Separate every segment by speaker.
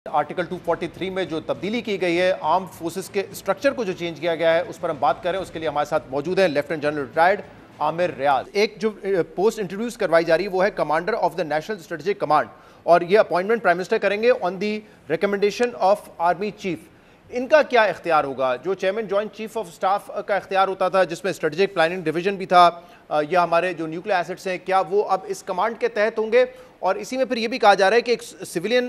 Speaker 1: Article 243 میں جو تبدیلی کی گئی ہے آرم فورسز کے اسٹرکچر کو جو چینج کیا گیا ہے اس پر ہم بات کریں. اس کے لیے ہمارے ساتھ موجود ہیں لیفٹیننٹ جنرل ریٹائرڈ عامر ریاض. ایک جو پوسٹ انٹروڈیوس کروائی جا رہی ہے وہ ہے commander of the national strategic command, اور یہ اپوائنٹمنٹ پرائم منسٹر کریں گے آن دی ریکمنڈیشن آف آرمی چیف. ان کا کیا اختیار ہوگا؟ جو chairman joint chief of staff کا اختیار ہوتا تھا جس میں اسٹریٹجک پلاننگ ڈویژن بھی تھا, یا ہمارے جو نیوکلیئر ایسٹس ہیں, کیا وہ اب اس کمانڈ کے تحت ہوں گے؟ اور اسی میں پھر یہ بھی کہا جا رہا ہے کہ ایک سویلین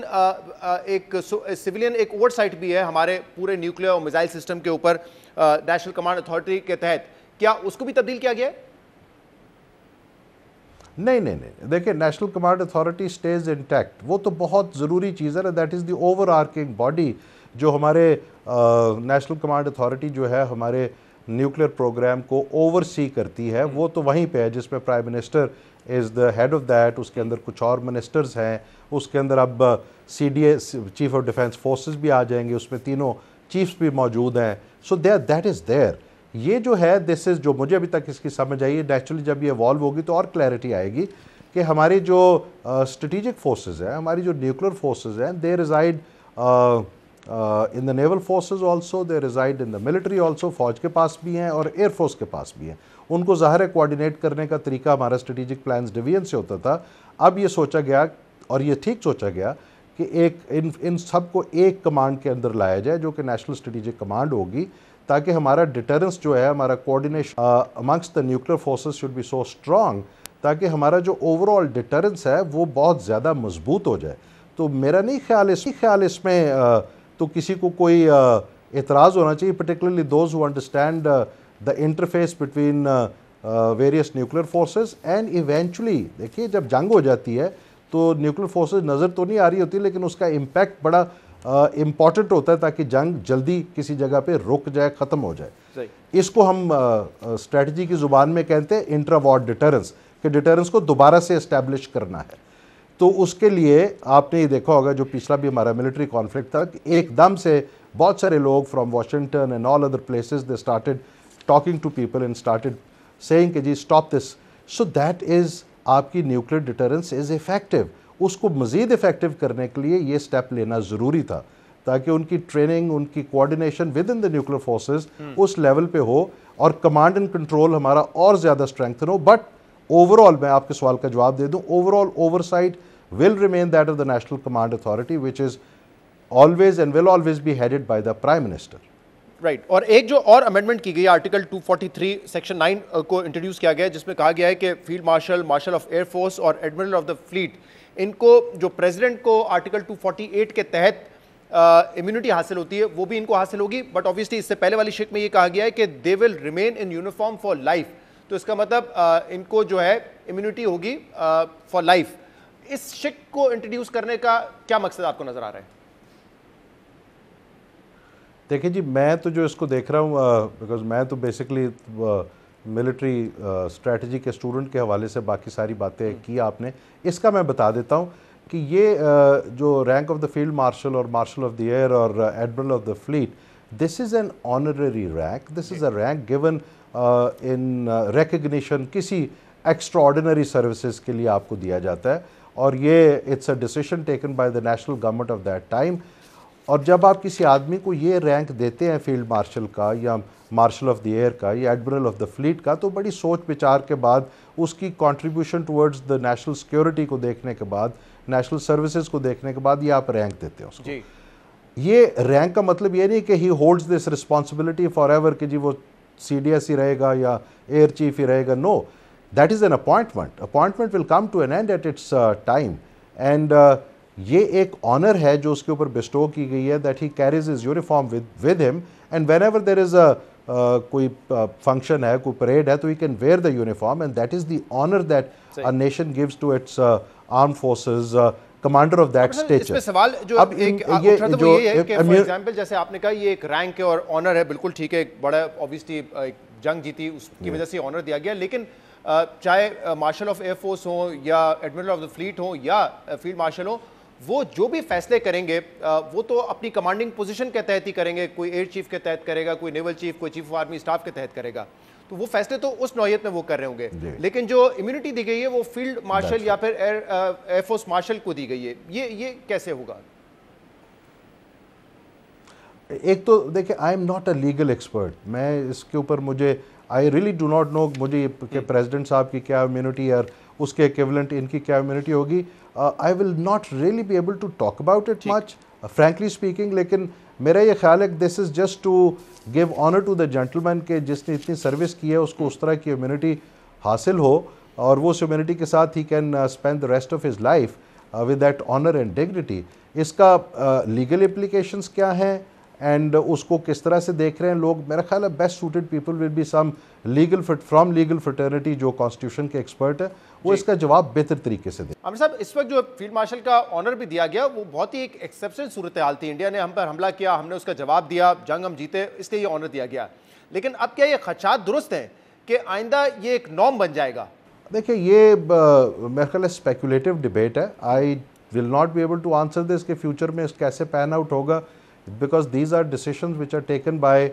Speaker 1: ایک اوور سائٹ بھی ہے ہمارے پورے نیوکلیئر اور میزائل سسٹم کے اوپر نیشنل کمانڈ اتھارٹی کے تحت. کیا اس کو بھی تبدیل کیا گیا ہے؟
Speaker 2: نہیں, دیکھیں national command authority stays intact. وہ تو بہت ضروری چیز ہے, that is the overarching body جو ہمارے نیشنل کمانڈ اتھارٹی جو ہے ہمارے نیوکلیئر پروگرام کو اوور سی کرتی ہے. وہ تو وہیں پہ ہے جس میں prime minister is the head of that. اس کے اندر کچھ اور منسٹرز ہیں, اس کے اندر اب C D A chief of defence forces بھی آ جائیں گے, اس میں تینوں چیفز بھی موجود ہیں. سو دیٹ از دیر. یہ جو ہے دس از جو مجھے ابھی تک اس کی سمجھ آئی ہے. نیچرلی جب یہ ایوالو ہوگی تو اور کلیئرٹی آئے گی کہ ہماری جو اسٹریٹجک فورسز ہیں, ہماری جو نیوکلیئر فورسز ہیں, they reside in the naval forces also, they reside in the military also. فوج کے پاس بھی ہیں اور ایئر فورس کے پاس بھی ہیں. ان کو ظاہر ہے کوارڈینیٹ کرنے کا طریقہ ہمارا اسٹریٹجک پلانز ڈویژن سے ہوتا تھا. اب یہ سوچا گیا, اور یہ ٹھیک سوچا گیا, کہ ایک ان سب کو ایک کمانڈ کے اندر لایا جائے جو کہ نیشنل اسٹریٹجک کمانڈ ہوگی, تاکہ ہمارا ڈیٹرنس جو ہے, ہمارا coordination amongst the nuclear forces should be so strong, تاکہ ہمارا جو اوور آل ڈیٹرنس ہے وہ بہت زیادہ مضبوط ہو جائے. تو میرا نہیں خیال اس میں تو کسی کو کوئی اعتراض ہونا چاہیے, particularly those who understand the interface between various nuclear forces. And eventually دیکھیے جب جنگ ہو جاتی ہے تو نیوکلیئر فورسز نظر تو نہیں آ رہی ہوتی, لیکن اس کا امپیکٹ بڑا امپورٹنٹ ہوتا ہے تاکہ جنگ جلدی کسی جگہ پہ رک جائے, ختم ہو جائے. اس کو ہم اسٹریٹجی کی زبان میں کہتے ہیں انٹرا وار ڈیٹرنس, کہ ڈیٹرنس کو دوبارہ سے اسٹیبلش کرنا ہے. تو اس کے لیے آپ نے یہ دیکھا ہوگا جو پچھلا بھی ہمارا ملٹری کانفلکٹ تھا, کہ ایک دم سے بہت سارے لوگ from Washington and all other places they started talking to people and started saying کہ جی stop this. So that is آپ کی نیوکلیئر ڈیٹرنس از افیکٹو. اس کو مزید افیکٹو کرنے کے لیے یہ سٹیپ لینا ضروری تھا, تاکہ ان کی ٹریننگ, ان کی coordination with in the nuclear forces اس لیول پہ ہو, اور کمانڈ اینڈ کنٹرول ہمارا اور زیادہ اسٹرینگتھن ہو. بٹ اوور آل میں آپ کے سوال کا جواب دے دوں, overall oversight will remain that of the National Command Authority, which is always and will always be headed by the Prime Minister.
Speaker 1: Right. اور ایک جو اور امینڈمنٹ کی گئی ہے آرٹیکل 243 سیکشن 9 کو انٹروڈیوس کیا گیا ہے, جس میں کہا گیا ہے کہ field marshal, martial of air force اور ایڈمرل آف دا فلیٹ, ان کو جو پریزیڈنٹ کو آرٹیکل 248 کے تحت امیونٹی حاصل ہوتی ہے وہ بھی ان کو حاصل ہوگی. بٹ آبویسلی اس سے پہلے والی شک میں یہ کہا گیا ہے کہ they will remain in uniform for life. تو اس کا مطلب ان کو جو ہے امیونٹی ہوگی فار لائف. اس شک کو انٹروڈیوس کرنے کا کیا مقصد آپ کو نظر آ رہا ہے؟
Speaker 2: دیکھیں جی, میں تو جو اس کو دیکھ رہا ہوں, بیکاز میں تو بیسکلی ملٹری اسٹریٹجی کے اسٹوڈنٹ کے حوالے سے باقی ساری باتیں کی آپ نے, اس کا میں بتا دیتا ہوں کہ یہ جو rank of the field marshal اور مارشل آف دی ایئر اور admiral of the fleet, this is an honorary rank. This is a rank given in recognition کسی ایکسٹرا آرڈینری سروسز کے لیے آپ کو دیا جاتا ہے, اور یہ it's a decision taken by the national government of that time. اور جب آپ کسی آدمی کو یہ رینک دیتے ہیں فیلڈ مارشل کا یا مارشل آف دی ایئر کا یا ایڈمرل آف دا فلیٹ کا, تو بڑی سوچ بچار کے بعد, اس کی contribution towards the national security کو دیکھنے کے بعد, نیشنل سروسز کو دیکھنے کے بعد یہ آپ رینک دیتے ہیں اس کو. یہ رینک کا مطلب یہ نہیں کہ he holds this responsibility forever, کہ جی وہ سی ڈی ایس ہی رہے گا یا ایئر چیف ہی رہے گا. نو, that is an appointment. Appointment will come to an end at its time. And یہ ایک honor ہے جو اس کے اوپر bestow کی گئی ہے, that he carries his uniform with him, and whenever there is a کوئی function ہے, کوئی parade ہے, تو he can wear the uniform, and that is the honor that a nation gives to its armed forces, commander of that stature.
Speaker 1: اس میں سوال جو ایک اٹھا تھا وہ یہ ہے کہ for example جیسے آپ نے کہا یہ ایک رینک ہے اور honor ہے, بالکل ٹھیک ہے, ایک بڑا obviously جنگ جیتی اس کی وجہ سے honor دیا گیا, لیکن چاہے مارشل آف ایئر فورس ہوں یا ایڈمرل آف دا فلیٹ ہوں یا فیلڈ مارشل ہوں, وہ جو بھی فیصلے کریں گے وہ تو اپنی کمانڈنگ پوزیشن کے تحت ہی کریں گے. کوئی ایئر چیف کے تحت کرے گا, کوئی نیول چیف, کوئی چیف آف آرمی اسٹاف کے تحت کرے گا, تو وہ فیصلے تو اس نوعیت میں وہ کر رہے ہوں گے. لیکن جو امیونٹی دی گئی ہے وہ فیلڈ مارشل یا پھر ایئر فورس مارشل کو دی گئی ہے. یہ کیسے ہوگا؟
Speaker 2: ایک تو دیکھیں I am not a legal expert, میں اس کے اوپر مجھے I really do not know مجھے کہ پریزیڈنٹ صاحب کی کیا امیونٹی اور اس کے ایکویولنٹ ان کی کیا امیونٹی ہوگی. I will not really be able to talk about it much frankly speaking, لیکن میرا یہ خیال ہے کہ this is just to give honour to the gentleman کہ جس نے اتنی سروس کی ہے اس کو اس طرح کی امیونٹی حاصل ہو, اور وہ اس امیونٹی کے ساتھ he can spend the rest of his life with that honour and dignity. اس کا لیگل امپلیکیشنس کیا ہیں اینڈ اس کو کس طرح سے دیکھ رہے ہیں لوگ, میرا خیال ہے best suited people will be some from legal fraternity جو کانسٹیٹیوشن کے ایکسپرٹ ہے, وہ اس کا جواب بہتر طریقے سے دیں.
Speaker 1: عامر صاحب, اس وقت جو فیلڈ مارشل کا آنر بھی دیا گیا وہ بہت ہی ایک ایکسیپشنل صورتحال تھی. انڈیا نے ہم پر حملہ کیا, ہم نے اس کا جواب دیا, جنگ ہم جیتے, اس لیے یہ آنر دیا گیا. لیکن اب کیا یہ خدشات درست ہیں کہ آئندہ یہ ایک نارم بن جائے گا؟
Speaker 2: دیکھیں یہ میرا خیال ہے اسپیکولیٹو ڈبیٹ ہے. I will not be able to answer this کہ فیوچر میں اس کیسے پین آؤٹ ہوگا, because these are decisions which are taken by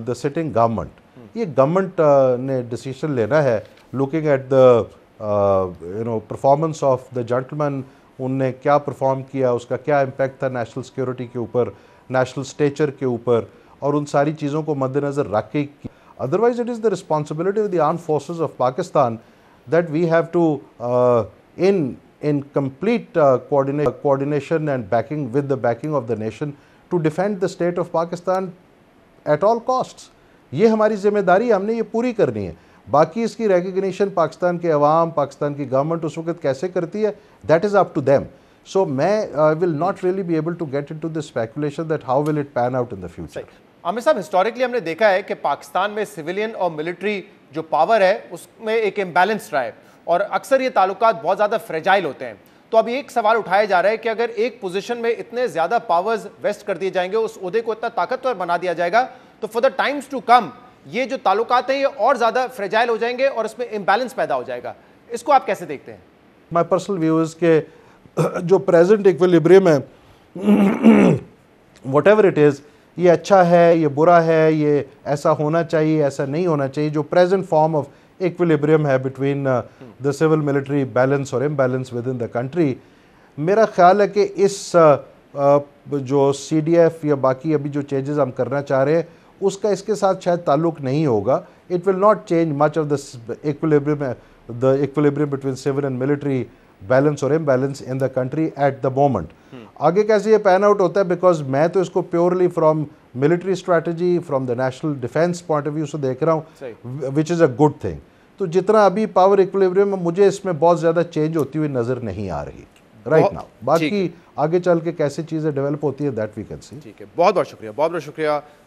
Speaker 2: the sitting government. یہ گورنمنٹ نے ڈیسیشن لینا ہے looking at the performance of the gentleman. ان نے کیا پرفارم کیا, اس کا کیا امپیکٹ تھا نیشنل سیکیورٹی کے اوپر, نیشنل اسٹیچر کے اوپر, اور ان ساری چیزوں کو مد نظر رکھ کے. Otherwise it is the responsibility of the armed forces of Pakistan that we have to in complete coordination and backing with the backing of the nation to defend the state of Pakistan at all costs. یہ ہماری ذمہ داری, ہم نے یہ پوری کرنی ہے. باقی اس کی ریکگنیشن پاکستان کے عوام, پاکستان کی گورنمنٹ اس وقت کیسے کرتی ہے, that is up to them. So میں will not really be able to get into the speculation that how will it pan out in the future.
Speaker 1: عامر صاحب, ہسٹوریکلی ہم نے دیکھا ہے کہ پاکستان میں سویلین اور ملٹری جو پاور ہے اس میں ایک امبیلنس رہا ہے, اور اکثر یہ تعلقات بہت زیادہ فریجائل ہوتے ہیں. تو اب ایک سوال اٹھایا جا رہا ہے کہ اگر ایک پوزیشن میں اتنے زیادہ پاورز ویسٹ کر دیے جائیں گے, اس عہدے کو اتنا طاقتور بنا دیا جائے گا, تو for the times to come یہ جو تعلقات ہیں یہ اور زیادہ فریجائل ہو جائیں گے اور اس میں امبیلنس پیدا ہو جائے گا. اس کو آپ کیسے دیکھتے ہیں؟
Speaker 2: مائی پرسنل ویو از کہ جو پریزنٹ ایکویلیبریم ہے واٹ ایور اٹ از, یہ اچھا ہے, یہ برا ہے, یہ ایسا ہونا چاہیے, ایسا نہیں ہونا چاہیے, جو پریزنٹ فارم آف ایکویلیبریم ہے between the civil military balance اور imbalance with in the country, میرا خیال ہے کہ اس جو سی ڈی ایف یا باقی ابھی جو چینجز ہم کرنا چاہ رہے ہیں اس کا اس کے ساتھ شاید تعلق نہیں ہوگا. It will not change much of the equilibrium between civil and military balance اور imbalance in the country at the moment. آگے کیسے یہ پین آؤٹ ہوتا ہے, بیکاز میں تو اس کو purely from military strategy, from the national defence point of view سے دیکھ رہا ہوں, وچ از اے گڈ تھنگ. تو جتنا ابھی پاور ایکویلیبریم مجھے اس میں بہت زیادہ چینج ہوتی ہوئی نظر نہیں آ رہی رائٹ ناؤ. باقی آگے چل کے کیسے چیزیں ڈیولپ ہوتی ہے دیٹ وی کین سی.
Speaker 1: ٹھیک ہے, بہت بہت شکریہ, بہت بہت شکریہ